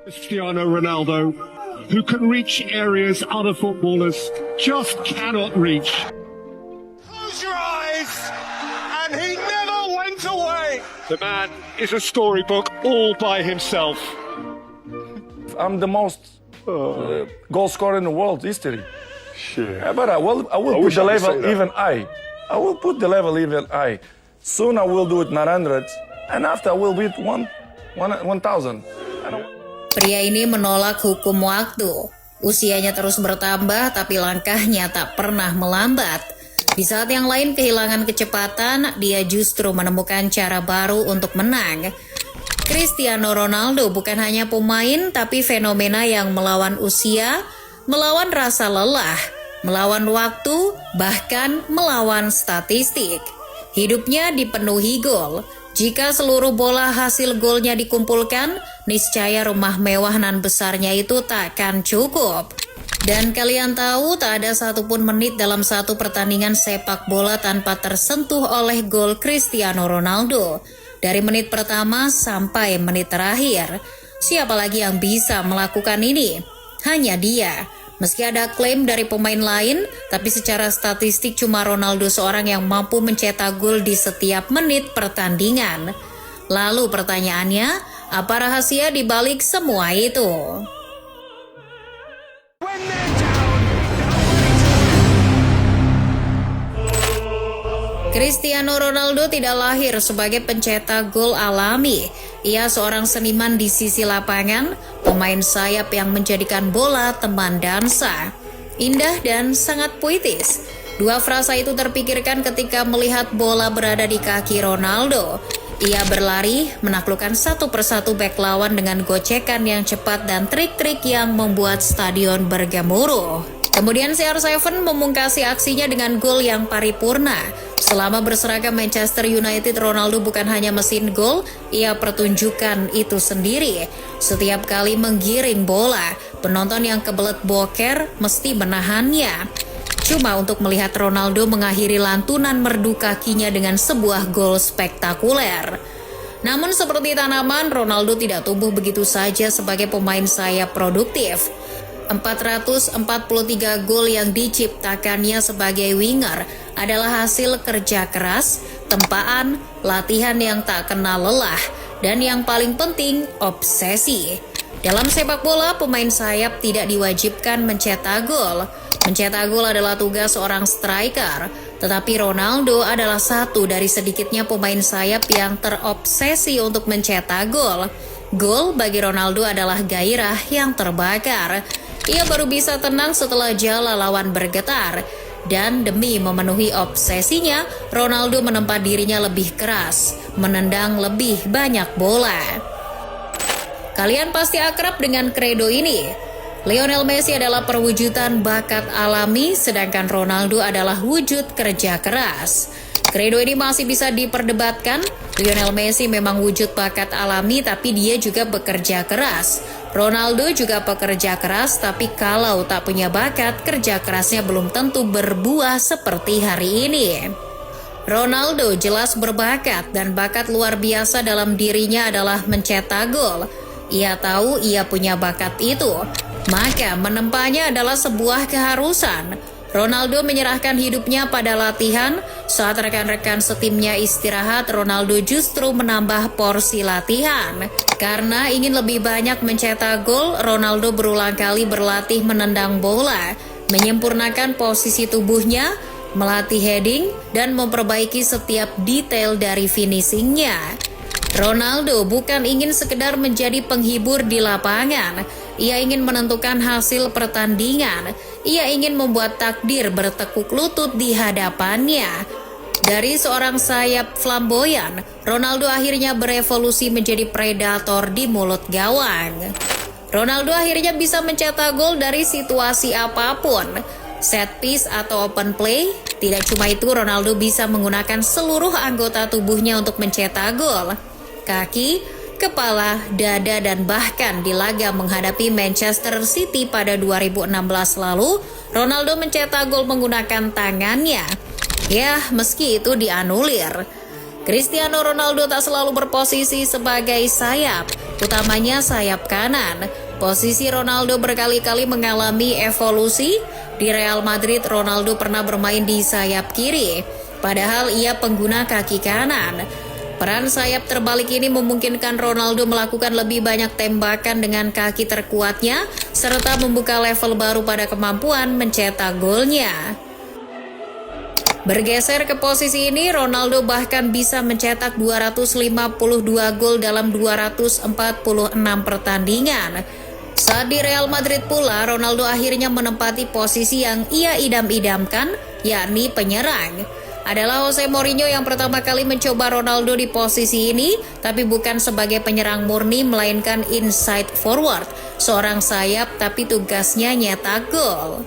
Cristiano Ronaldo, who can reach areas other footballers just cannot reach. Close your eyes, and he never went away. The man is a storybook all by himself. I'm the most goal scorer in the world history. Shit. But I will put wish the I could level say that. even high. I will put the level even high. Soon I will do it 900, and after I will beat 1,000. Pria ini menolak hukum waktu. Usianya terus bertambah, tapi langkahnya tak pernah melambat. Di saat yang lain kehilangan kecepatan, dia justru menemukan cara baru untuk menang. Cristiano Ronaldo bukan hanya pemain, tapi fenomena yang melawan usia, melawan rasa lelah, melawan waktu, bahkan melawan statistik. Hidupnya dipenuhi gol. Jika seluruh bola hasil golnya dikumpulkan, niscaya rumah mewah nan besarnya itu takkan cukup. Dan kalian tahu, tak ada satupun menit dalam satu pertandingan sepak bola tanpa tersentuh oleh gol Cristiano Ronaldo. Dari menit pertama sampai menit terakhir, siapa lagi yang bisa melakukan ini? Hanya dia. Meski ada klaim dari pemain lain, tapi secara statistik cuma Ronaldo seorang yang mampu mencetak gol di setiap menit pertandingan. Lalu pertanyaannya, apa rahasia di balik semua itu? Cristiano Ronaldo tidak lahir sebagai pencetak gol alami. Ia seorang seniman di sisi lapangan, pemain sayap yang menjadikan bola teman dansa. Indah dan sangat puitis. Dua frasa itu terpikirkan ketika melihat bola berada di kaki Ronaldo. Ia berlari, menaklukkan satu persatu bek lawan dengan gocekan yang cepat dan trik-trik yang membuat stadion bergemuruh. Kemudian CR7 memungkasi aksinya dengan gol yang paripurna. Selama berseragam Manchester United, Ronaldo bukan hanya mesin gol, ia pertunjukan itu sendiri. Setiap kali menggiring bola, penonton yang kebelet boker mesti menahannya. Cuma untuk melihat Ronaldo mengakhiri lantunan merdu kakinya dengan sebuah gol spektakuler. Namun seperti tanaman, Ronaldo tidak tumbuh begitu saja sebagai pemain sayap produktif. 443 gol yang diciptakannya sebagai winger adalah hasil kerja keras, tempaan, latihan yang tak kenal lelah, dan yang paling penting, obsesi. Dalam sepak bola, pemain sayap tidak diwajibkan mencetak gol. Mencetak gol adalah tugas seorang striker, tetapi Ronaldo adalah satu dari sedikitnya pemain sayap yang terobsesi untuk mencetak gol. Gol bagi Ronaldo adalah gairah yang terbakar. Ia baru bisa tenang setelah jala lawan bergetar. Dan demi memenuhi obsesinya, Ronaldo menempa dirinya lebih keras, menendang lebih banyak bola. Kalian pasti akrab dengan kredo ini. Lionel Messi adalah perwujudan bakat alami, sedangkan Ronaldo adalah wujud kerja keras. Kredo ini masih bisa diperdebatkan. Lionel Messi memang wujud bakat alami, tapi dia juga bekerja keras. Ronaldo juga pekerja keras, tapi kalau tak punya bakat, kerja kerasnya belum tentu berbuah seperti hari ini. Ronaldo jelas berbakat, dan bakat luar biasa dalam dirinya adalah mencetak gol. Ia tahu ia punya bakat itu, maka menempanya adalah sebuah keharusan. Ronaldo menyerahkan hidupnya pada latihan. Saat rekan-rekan setimnya istirahat, Ronaldo justru menambah porsi latihan. Karena ingin lebih banyak mencetak gol, Ronaldo berulang kali berlatih menendang bola, menyempurnakan posisi tubuhnya, melatih heading, dan memperbaiki setiap detail dari finishingnya. Ronaldo bukan ingin sekedar menjadi penghibur di lapangan. Ia ingin menentukan hasil pertandingan. Ia ingin membuat takdir bertekuk lutut di hadapannya. Dari seorang sayap flamboyan, Ronaldo akhirnya berevolusi menjadi predator di mulut gawang. Ronaldo akhirnya bisa mencetak gol dari situasi apapun. Set piece atau open play. Tidak cuma itu, Ronaldo bisa menggunakan seluruh anggota tubuhnya untuk mencetak gol. Kaki, kepala, dada, dan bahkan di laga menghadapi Manchester City pada 2016 lalu, Ronaldo mencetak gol menggunakan tangannya. Ya, meski itu dianulir. Cristiano Ronaldo tak selalu berposisi sebagai sayap. utamanya sayap kanan. Posisi Ronaldo berkali-kali mengalami evolusi. Di Real Madrid, Ronaldo pernah bermain di sayap kiri, padahal ia pengguna kaki kanan. Peran sayap terbalik ini memungkinkan Ronaldo melakukan lebih banyak tembakan dengan kaki terkuatnya, serta membuka level baru pada kemampuan mencetak golnya. Bergeser ke posisi ini, Ronaldo bahkan bisa mencetak 252 gol dalam 246 pertandingan. Saat di Real Madrid pula, Ronaldo akhirnya menempati posisi yang ia idam-idamkan, yakni penyerang. Adalah Jose Mourinho yang pertama kali mencoba Ronaldo di posisi ini, tapi bukan sebagai penyerang murni, melainkan inside forward, seorang sayap tapi tugasnya nyetak gol.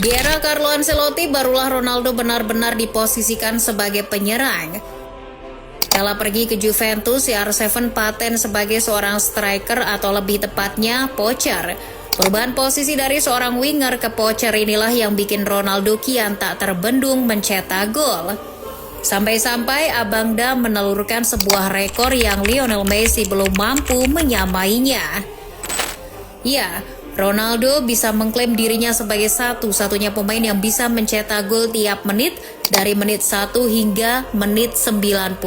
Di era Carlo Ancelotti, barulah Ronaldo benar-benar diposisikan sebagai penyerang. Kala pergi ke Juventus, CR7 paten sebagai seorang striker atau lebih tepatnya poacher. Perubahan posisi dari seorang winger ke poacher inilah yang bikin Ronaldo kian tak terbendung mencetak gol. Sampai-sampai Abangda menelurkan sebuah rekor yang Lionel Messi belum mampu menyamainya. Ya, Ronaldo bisa mengklaim dirinya sebagai satu-satunya pemain yang bisa mencetak gol tiap menit dari menit 1 hingga menit 90+.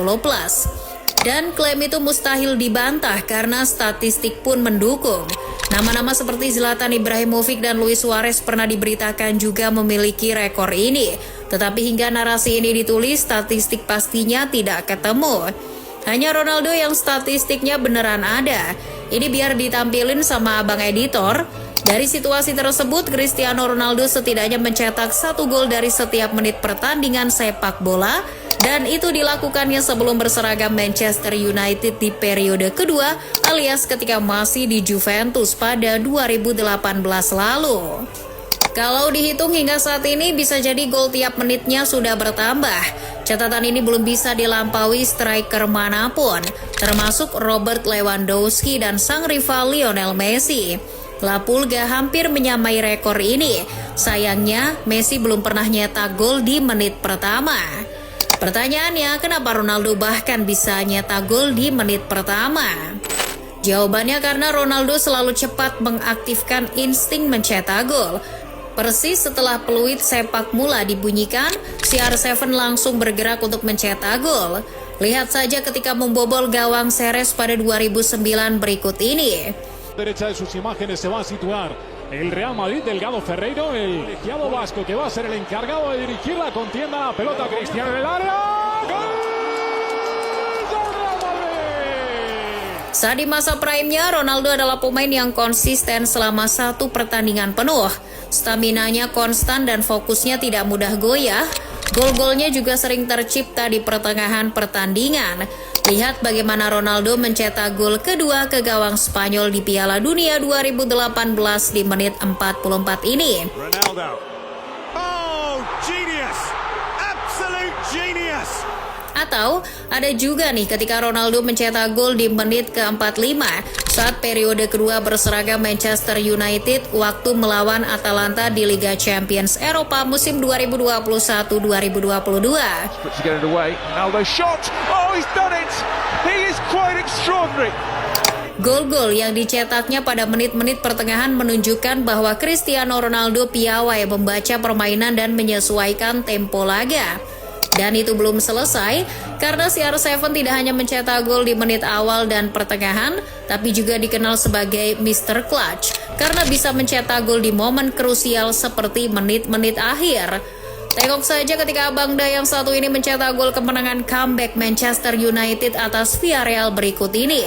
Dan klaim itu mustahil dibantah karena statistik pun mendukung. Nama-nama seperti Zlatan Ibrahimovic dan Luis Suarez pernah diberitakan juga memiliki rekor ini. Tetapi hingga narasi ini ditulis, statistik pastinya tidak ketemu. Hanya Ronaldo yang statistiknya beneran ada. Ini biar ditampilin sama abang editor. Dari situasi tersebut, Cristiano Ronaldo setidaknya mencetak 1 gol dari setiap menit pertandingan sepak bola, dan itu dilakukannya sebelum berseragam Manchester United di periode kedua, alias ketika masih di Juventus pada 2018 lalu. Kalau dihitung hingga saat ini, bisa jadi gol tiap menitnya sudah bertambah. Catatan ini belum bisa dilampaui striker manapun, termasuk Robert Lewandowski dan sang rival Lionel Messi. La Pulga hampir menyamai rekor ini. Sayangnya, Messi belum pernah nyetak gol di menit pertama. Pertanyaannya, kenapa Ronaldo bahkan bisa nyetak gol di menit pertama? Jawabannya karena Ronaldo selalu cepat mengaktifkan insting mencetak gol. Persis setelah peluit sepak mula dibunyikan, CR7 langsung bergerak untuk mencetak gol. Lihat saja ketika membobol gawang Ceres pada 2009 berikut ini. Derecha de sus imágenes se va a situar el Real Madrid, Delgado Ferreiro, el colegiado vasco que va a ser el encargado de dirigir la contienda, la pelota Cristiano en el área. ¡Gol! Saat di masa prime-nya, Ronaldo adalah pemain yang konsisten selama 1 pertandingan penuh. Staminanya konstan dan fokusnya tidak mudah goyah. Gol-golnya juga sering tercipta di pertengahan pertandingan. Lihat bagaimana Ronaldo mencetak gol kedua ke gawang Spanyol di Piala Dunia 2018 di menit 44 ini. Ronaldo. Oh, genius! Absolute genius! Atau ada juga nih ketika Ronaldo mencetak gol di menit ke-45 saat periode kedua berseragam Manchester United waktu melawan Atalanta di Liga Champions Eropa musim 2021-2022. Gol-gol yang dicetaknya pada menit-menit pertengahan menunjukkan bahwa Cristiano Ronaldo piawai membaca permainan dan menyesuaikan tempo laga. Dan itu belum selesai, karena CR7 tidak hanya mencetak gol di menit awal dan pertengahan, tapi juga dikenal sebagai Mr. Clutch, karena bisa mencetak gol di momen krusial seperti menit-menit akhir. Tengok saja ketika Abangda yang satu ini mencetak gol kemenangan comeback Manchester United atas Villarreal berikut ini.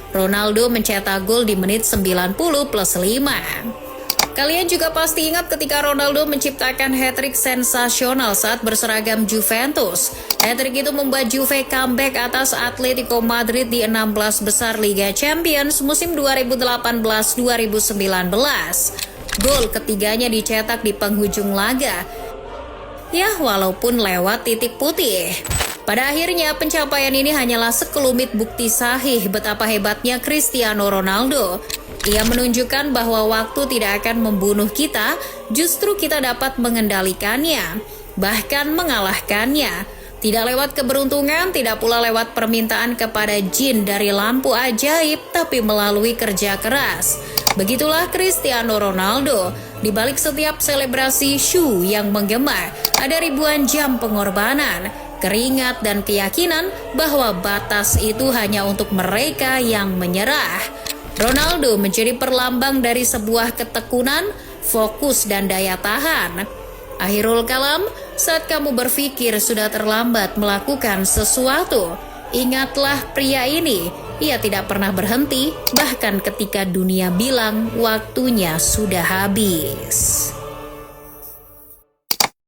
Ronaldo mencetak gol di menit 90+5. Kalian juga pasti ingat ketika Ronaldo menciptakan hat-trick sensasional saat berseragam Juventus. Hat-trick itu membuat Juve comeback atas Atletico Madrid di 16 besar Liga Champions musim 2018-2019. Gol ketiganya dicetak di penghujung laga. Ya, walaupun lewat titik putih. Pada akhirnya, pencapaian ini hanyalah sekelumit bukti sahih betapa hebatnya Cristiano Ronaldo. Ia menunjukkan bahwa waktu tidak akan membunuh kita, justru kita dapat mengendalikannya. bahkan mengalahkannya. Tidak lewat keberuntungan, tidak pula lewat permintaan kepada jin dari lampu ajaib, tapi melalui kerja keras. Begitulah Cristiano Ronaldo. Di balik setiap selebrasi show yang menggema, ada ribuan jam pengorbanan, keringat, dan keyakinan bahwa batas itu hanya untuk mereka yang menyerah. Ronaldo menjadi perlambang dari sebuah ketekunan, fokus, dan daya tahan. Akhirul kalam, saat kamu berpikir sudah terlambat melakukan sesuatu, ingatlah pria ini. Ia tidak pernah berhenti, bahkan ketika dunia bilang waktunya sudah habis.